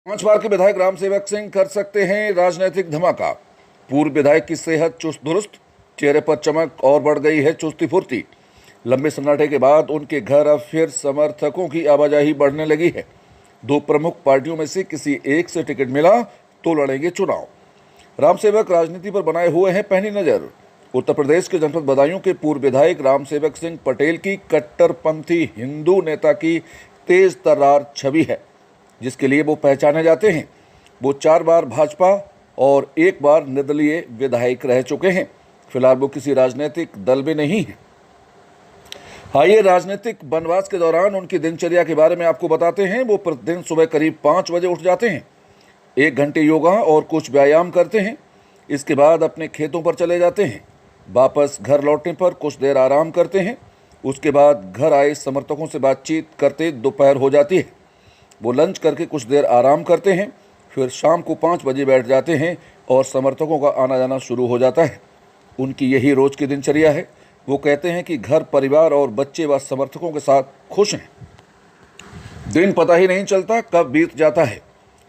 पांच बार के विधायक राम सेवक सिंह कर सकते हैं राजनीतिक धमाका। पूर्व विधायक की सेहत चुस्त दुरुस्त, चेहरे पर चमक और बढ़ गई है चुस्ती फुर्ती। लंबे सन्नाटे के बाद उनके घर अब फिर समर्थकों की आवाजाही बढ़ने लगी है। दो प्रमुख पार्टियों में से किसी एक से टिकट मिला तो लड़ेंगे चुनाव। राम सेवक राजनीति पर बनाए हुए हैं पैनी नजर। उत्तर प्रदेश के जनपद बदायूं के पूर्व विधायक राम सेवक सिंह पटेल की कट्टरपंथी हिंदू नेता की तेज तर्रार छवि है, जिसके लिए वो पहचाने जाते हैं। वो 4 बार भाजपा और 1 बार निर्दलीय विधायक रह चुके हैं। फिलहाल वो किसी राजनीतिक दल में नहीं है। आइए राजनीतिक वनवास के दौरान उनकी दिनचर्या के बारे में आपको बताते हैं। वो प्रतिदिन सुबह करीब 5 बजे उठ जाते हैं, 1 घंटे योगा और कुछ व्यायाम करते हैं। इसके बाद अपने खेतों पर चले जाते हैं। वापस घर लौटने पर कुछ देर आराम करते हैं। उसके बाद घर आए समर्थकों से बातचीत करते दोपहर हो जाती है। वो लंच करके कुछ देर आराम करते हैं, फिर शाम को 5 बजे बैठ जाते हैं और समर्थकों का आना जाना शुरू हो जाता है। उनकी यही रोज की दिनचर्या है। वो कहते हैं कि घर, परिवार और बच्चे व समर्थकों के साथ खुश हैं। दिन पता ही नहीं चलता कब बीत जाता है।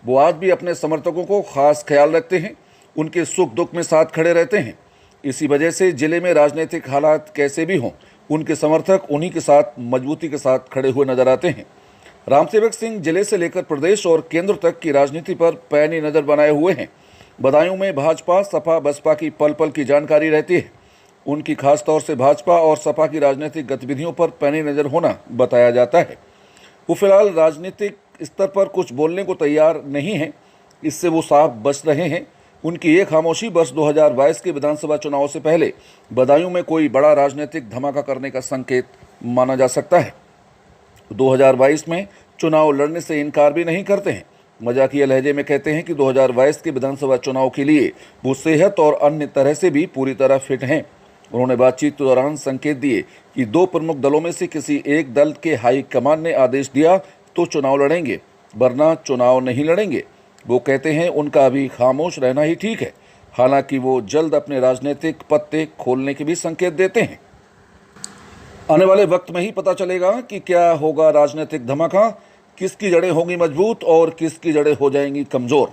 वो आज भी अपने समर्थकों को खास ख्याल रखते हैं, उनके सुख दुख में साथ खड़े रहते हैं। इसी वजह से जिले में राजनीतिक हालात कैसे भी हों, उनके समर्थक उन्हीं के साथ मजबूती के साथ खड़े हुए नजर आते हैं। राम सेवक सिंह जिले से लेकर प्रदेश और केंद्र तक की राजनीति पर पैनी नजर बनाए हुए हैं। बदायूं में भाजपा, सपा, बसपा की पल पल की जानकारी रहती है। उनकी खासतौर से भाजपा और सपा की राजनीतिक गतिविधियों पर पैनी नजर होना बताया जाता है। वो फिलहाल राजनीतिक स्तर पर कुछ बोलने को तैयार नहीं है, इससे वो साफ बच रहे हैं। उनकी ये खामोशी वर्ष 2022 के विधानसभा चुनाव से पहले बदायूं में कोई बड़ा राजनीतिक धमाका करने का संकेत माना जा सकता है। 2022 में चुनाव लड़ने से इनकार भी नहीं करते हैं। मजाकिया लहजे में कहते हैं कि 2022 के विधानसभा चुनाव के लिए वो सेहत और अन्य तरह से भी पूरी तरह फिट हैं। उन्होंने बातचीत के दौरान संकेत दिए कि दो प्रमुख दलों में से किसी एक दल के हाईकमान ने आदेश दिया तो चुनाव लड़ेंगे, वरना चुनाव नहीं लड़ेंगे। वो कहते हैं उनका अभी खामोश रहना ही ठीक है। हालांकि वो जल्द अपने राजनीतिक पत्ते खोलने के भी संकेत देते हैं। आने वाले वक्त में ही पता चलेगा कि क्या होगा राजनीतिक धमाका, किसकी जड़ें होंगी मजबूत और किसकी जड़ें हो जाएंगी कमजोर।